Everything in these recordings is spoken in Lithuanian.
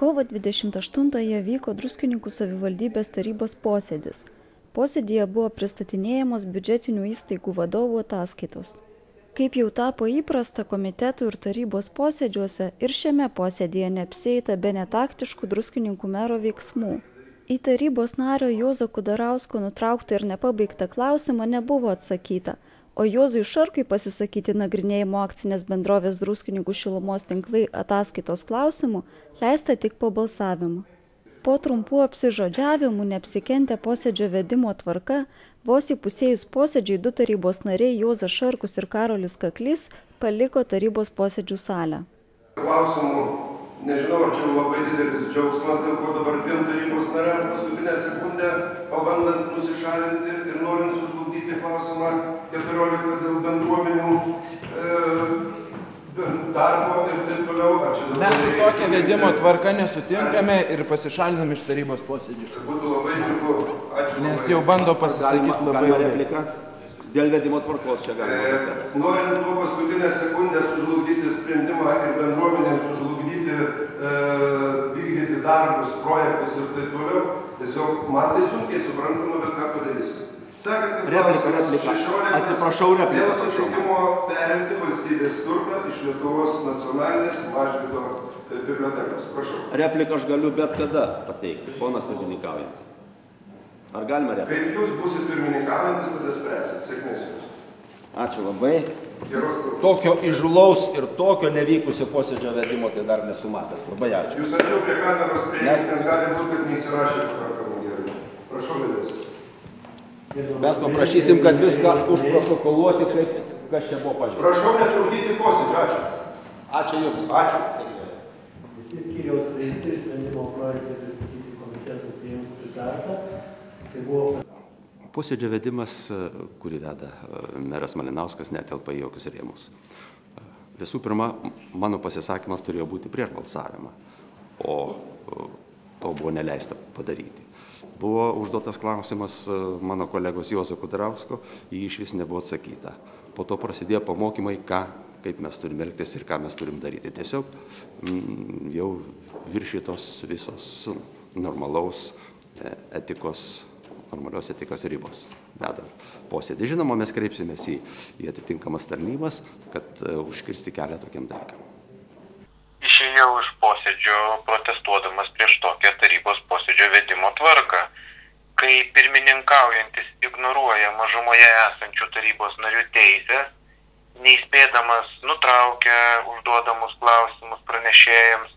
Kovo 28-ąją vyko Druskininkų savivaldybės tarybos posėdis. Posėdyje buvo pristatinėjamos biudžetinių įstaigų vadovų ataskaitos. Kaip jau tapo įprasta komitetų ir tarybos posėdžiuose, ir šiame posėdyje neapsieita be netaktiškų Druskininkų mero veiksmų. Į tarybos nario Juozo Kudarausko nutrauktą ir nepabaigtą klausimą nebuvo atsakyta, o Juozui Šarkui pasisakyti nagrinėjimo akcinės bendrovės Druskininkų šilumos tinklai ataskaitos klausimų leista tik po balsavimo. Po trumpų apsižodžiavimų neapsikentę posėdžio vedimo tvarka, vos įpusėjus posėdžiai du tarybos nariai Juozas Šarkus ir Karolis Kaklys paliko tarybos posėdžių salę. Klausimų, nežinau, ar čia labai didelis džiaugsmas, dėl ko dabar dviem tarybos nariam paskutinę sekundę, pabandant nusišalinti ir norint sužlugdyti klausimą 14 dėl bendruomenių darbo ir taip toliau. Mes su tokia vedimo tvarka nesutinkame ir pasišalinam iš tarybos posėdžių. Būtų labai džiugu. Ačiū. Nes jau bando pasisakyti labai repliką. Dėl vedimo tvarkos čia galima. Norint tuo paskutinę sekundę sužlugdyti sprendimą ir bendruomenėms sužlugdyti, vykdyti darbus, projektus ir taip toliau, tiesiog man tai sunkiai suprantama, bet ką padarysim. Sekantis klausimas 16. Atsiprašau, replika. Dėl sutikimo perimti valstybės turtą iš Lietuvos nacionalinės Mažvydo bibliotekos. Prašau. Repliką aš galiu bet kada pateikti, ponas pirmininkaujantį. Ar galima repliką? Kaip jūs būsit pirmininkaujantis, tada spręsit. Sėkmės jums. Ačiū labai. Geros klausos. Tokio įžūlaus ir tokio nevykusio posėdžio vedimo tai dar nesu matęs. Labai ačiū. Jūs arčiau prie kameros prieikit, nes gali būti, kad neįsirašė pakankamai gerai. Prašau, vedės. Mes paprašysim, kad viską užprotokoluoti, kaip kas čia buvo pažįsta. Prašau netrukdyti posėdžio. Ačiū. Ačiū Jums. Ačiū. Visi skyriaus reikti sprendimo projektai pristatyti komitetus jiems pritarta. Tai buvo... Posėdžio vedimas, kurį veda meras Malinauskas, netelpa į jokius rėmus. Visų pirma, mano pasisakymas turėjo būti prieš balsavimą, o to buvo neleista padaryti. Buvo užduotas klausimas mano kolegos Juozo Kudarausko, jį iš vis nebuvo atsakyta. Po to prasidėjo pamokymai, kaip mes turime elgtis ir ką mes turim daryti. Tiesiog jau viršytos visos normalios etikos ribos vedant posėdį. Žinoma, mes kreipsimės į atitinkamas tarnybas, kad užkirsti kelią tokiam dalykam. Išėjau iš posėdžio protestuodamas prieš tokią tarybos posėdžio vedimo tvarką, kai pirmininkaujantis ignoruoja mažumoje esančių tarybos narių teisės, neįspėdamas nutraukia užduodamus klausimus pranešėjams,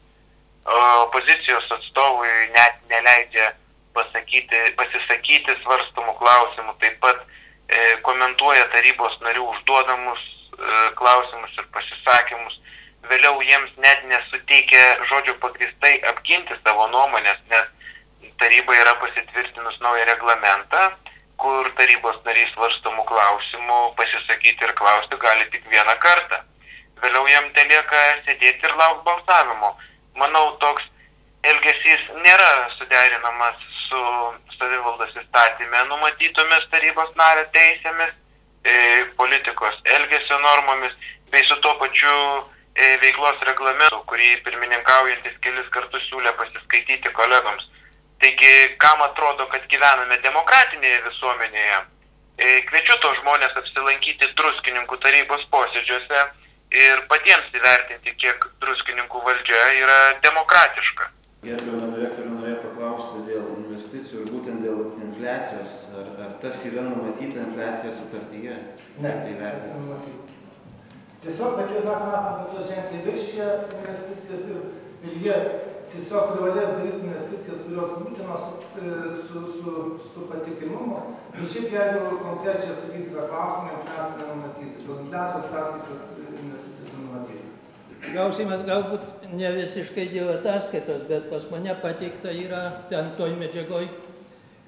opozicijos atstovui net neleidžia pasisakyti svarstomų klausimų, taip pat komentuoja tarybos narių užduodamus klausimus ir pasisakymus. Vėliau jiems net nesuteikia žodžio pagrįstai apginti savo nuomonės, nes taryba yra pasitvirtinus naują reglamentą, kur tarybos narys svarstomų klausimų pasisakyti ir klausti gali tik vieną kartą. Vėliau jam telieka sėdėti ir laukti balsavimo. Manau, toks elgesys nėra suderinamas su savivaldos įstatyme numatytomis tarybos nario teisėmis, politikos elgesio normomis, bei su tuo pačiu veiklos reglamentų, kurį pirmininkaujantis kelis kartus siūlė pasiskaityti kolegoms. Taigi, kam atrodo, kad gyvename demokratinėje visuomenėje, kviečiu to žmonės apsilankyti Druskininkų tarybos posėdžiuose ir patiems įvertinti, kiek Druskininkų valdžia yra demokratiška. Gerbiamą direktorių norėjau paklausti dėl investicijų ir būtent dėl infliacijos. Ar tas yra numatyta infliacija sutartyje? Ne, nenumatyta. Tiesiog, bet jau mes matom, kad jos ženkliai viršė investicijas ir jie tiesiog privalės daryti investicijas, kurios būtinos su patikimumu. Ir šiaip jeigu konkrečiai atsakyti tą klausimą, infliacija nenumatyti. Dėl infliacijos perskaičių investicijas nenumatyti. Klausimas galbūt ne visiškai dėl ataskaitos, bet pas mane pateikta yra ten toj medžiagoj,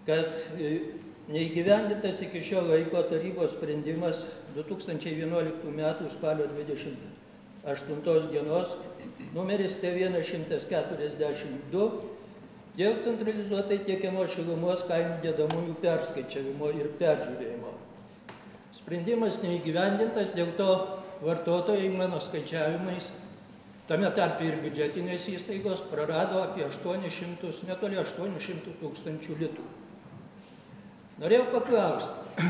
kad neįgyvendintas iki šio laiko tarybos sprendimas 2011 m. spalio 28 dienos numeris T142 dėl centralizuotai tiekiamos šilumos kainų dedamųjų perskaičiavimo ir peržiūrėjimo. Sprendimas neįgyvendintas, dėl to vartotojai mano skaičiavimais tame tarpe ir biudžetinės įstaigos, prarado apie 800, netoli 800 tūkstančių litų. Norėjau paklausti,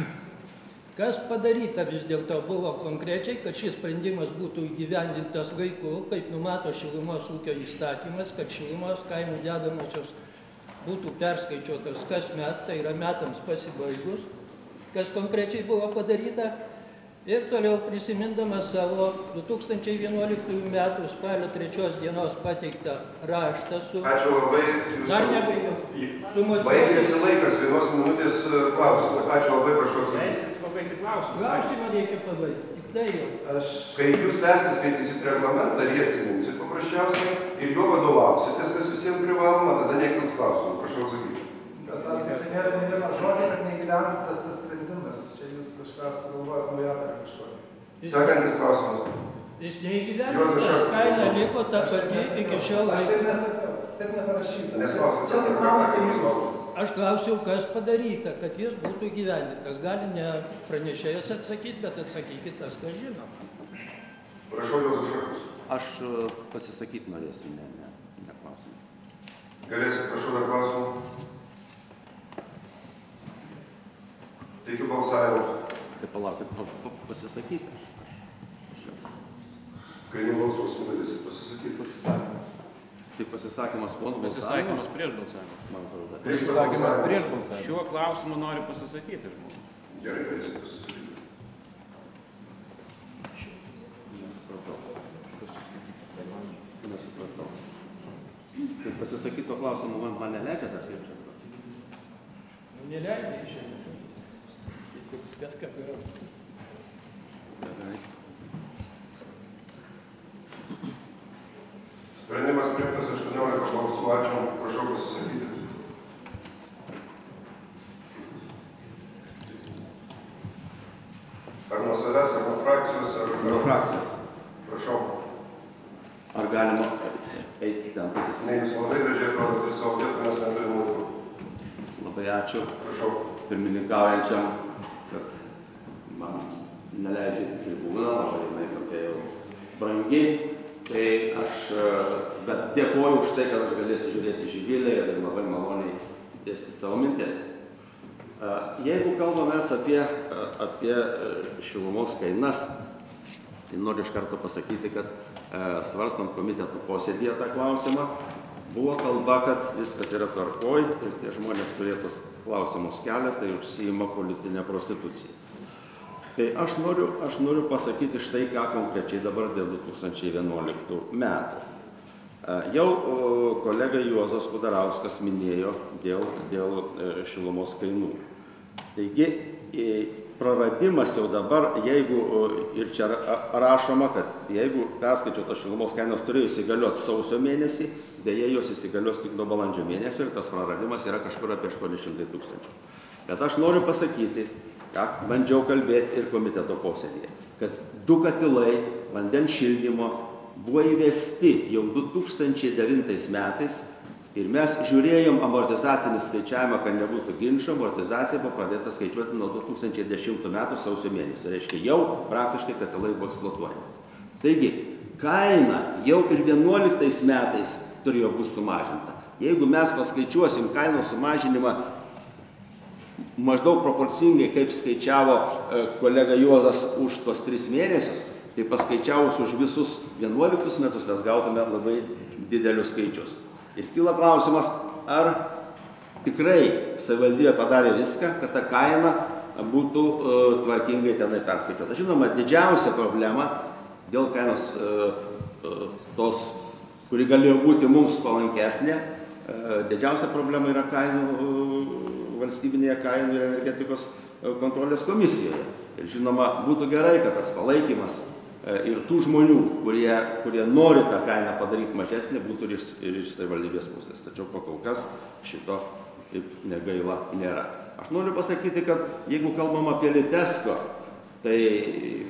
kas padaryta vis dėlto buvo konkrečiai, kad šis sprendimas būtų įgyvendintas laiku, kaip numato šilumos ūkio įstatymas, kad šilumos kainų dedamosios būtų perskaičiuotos kasmet, tai yra metams pasibaigus, kas konkrečiai buvo padaryta. Ir toliau prisimindamas savo 2011 metų spalio 3 dienos pateiktą raštą su... Ačiū labai. Dar nebaigiau. Baigėsi laikas, 1 minutės klausimą. Ačiū labai, prašau atsakyti. Klausimą reikia pabaigti. Tik tai jau. Kai jūs persiskaitysit reglamentą ir jį atsiminsit paprasčiausiai ir juo vadovausitės, kas visiems privaloma, tada nekils klausimų. Prašau atsakyti. Bet tas nėra ne vieno žodžio, kad neįgyvendintas tas sprendimas. Čia jūs kažką sugalvojat naujatą kažkokį. Sekantis klausimas. Jis neįgyvendintas, kaina liko ta pati iki šiol. Aš taip nesakiau, taip neparašyta. Nesklausite. Čia taip manote jūs. Aš klausiau, kas padaryta, kad jis būtų įgyvendintas. Gali ne pranešėjas atsakyti, bet atsakykit tas, kas žino. Prašau, Juozas Šakus. Aš pasisakyti norėsiu, ne klausimą. Galėsit, prašau, dar klausimą. Teikiu balsavimą. Tai palaukit, pasisakyti. Kai nebalsuosim, galėsit pasisakyti. Tai pasisakymas po balsavimo? Pasisakymas prieš balsavimą. Man atrodo. Pasisakymas prieš balsavimą. Šiuo klausimu nori pasisakyti žmogus. Gerai, galėsit pasisakyti. Nesupratau. Tai pasisakyti to klausimu man neleidžia dar kaip čia? Neleidžia šiandien. Bet ką geriausia. Sprendimas priimtas 18 balsų. Ačiū. Prašau pasisakyti. Ar nuo savęs, ar nuo frakcijos, ar... Nuo frakcijos. Prašau. Ar galima eiti ten pasisakyti? Ne, jūs labai gražiai atrodote savo vietą, mes neturim laiko. Labai ačiū. Prašau. Pirmininkaujančiam, kad man neleidžia į tribūną, labai jinai tokia jau brangiai. Tai aš dėkoju už tai, kad aš galėsiu žiūrėti Živilę ir labai maloniai dėstyti savo mintis. Jeigu kalbame apie šilumos kainas, tai noriu iš karto pasakyti, kad svarstant komitetų posėdėje tą klausimą, buvo kalba, kad viskas yra tvarkoj ir tie žmonės, kurie tos klausimus kelia, tai užsiima politinę prostituciją. Tai aš noriu pasakyti štai ką konkrečiai dabar dėl 2011 metų. Jau kolega Juozas Kudarauskas minėjo dėl šilumos kainų. Taigi, praradimas jau dabar, jeigu ir čia rašoma, kad jeigu perskaičiuotos šilumos kainos turėjo įsigalioti sausio mėnesį, dėja jos įsigalios tik nuo balandžio mėnesio ir tas praradimas yra kažkur apie 800 tūkstančių. Bet aš noriu pasakyti, ką bandžiau kalbėti ir komiteto posėdėje, kad 2 katilai vandens šildymo buvo įvesti jau 2009 metais ir mes žiūrėjom amortizacinį skaičiavimą, kad nebūtų ginčo, amortizacija buvo pradėta skaičiuoti nuo 2010 metų sausio mėnesio. Tai reiškia, jau praktiškai katilai buvo eksploatuojami. Taigi, kaina jau ir 2011 metais turėjo būti sumažinta. Jeigu mes paskaičiuosim kainos sumažinimą maždaug proporcingai, kaip skaičiavo kolega Juozas už tos 3 mėnesius, tai paskaičiavus už visus 11 metus mes gautume labai didelius skaičius. Ir kyla klausimas, ar tikrai savivaldybė padarė viską, kad ta kaina būtų tvarkingai tenai perskaičiuota. Žinoma, didžiausia problema dėl kainos tos, kuri galėjo būti mums palankesnė, didžiausia problema yra kainų valstybinėje kainų ir energetikos kontrolės komisijoje. Ir žinoma, būtų gerai, kad tas palaikymas ir tų žmonių, kurie nori tą kainą padaryti mažesnį, būtų ir iš savivaldybės pusės. Tačiau pakol kas šito kaip negaila nėra. Aš noriu pasakyti, kad jeigu kalbam apie Litesko, tai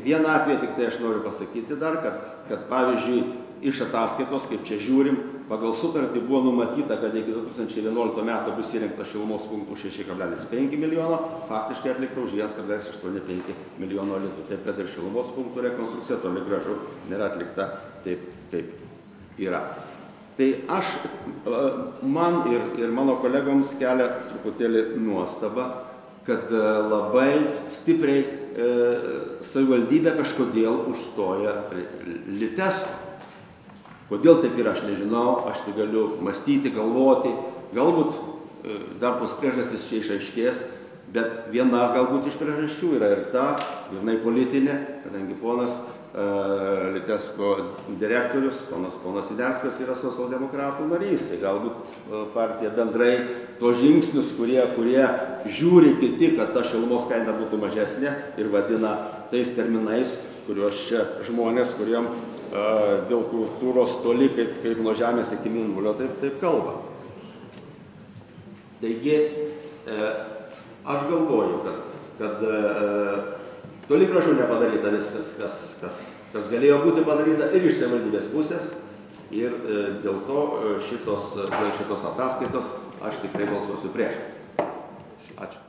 vieną atveju tik tai aš noriu pasakyti dar, kad pavyzdžiui, iš ataskaitos, kaip čia žiūrim, pagal sutartį buvo numatyta, kad iki 2011 metų bus įrengta šilumos punktų 6,5 milijono, faktiškai atlikta už 1,85 milijono litų. Taip, kad ir šilumos punktų rekonstrukcija toli gražu nėra atlikta taip, kaip yra. Tai man ir mano kolegoms kelia truputėlį nuostabą, kad labai stipriai savivaldybė kažkodėl užstoja Litesko. Kodėl taip yra, aš nežinau, aš tai galiu mąstyti, galvoti, galbūt dar tos priežastys čia išaiškės, bet viena galbūt iš priežasčių yra ir ta, jinai politinė, kadangi ponas Litesko direktorius, ponas Siderskas yra socialdemokratų narys, tai galbūt partija bendrai tos žingsnius, kurie žiūri kiti, kad ta šilumos kaina būtų mažesnė ir vadina tais terminais, kuriuos čia žmonės, kuriem dėl kultūros toli kaip nuo žemės iki Minvulio, taip kalba. Taigi, aš galvoju, kad toli gražu nepadaryta viskas, kas galėjo būti padaryta ir iš savivaldybės pusės, ir dėl to šitos ataskaitos aš tikrai balsuosiu prieš. Ačiū.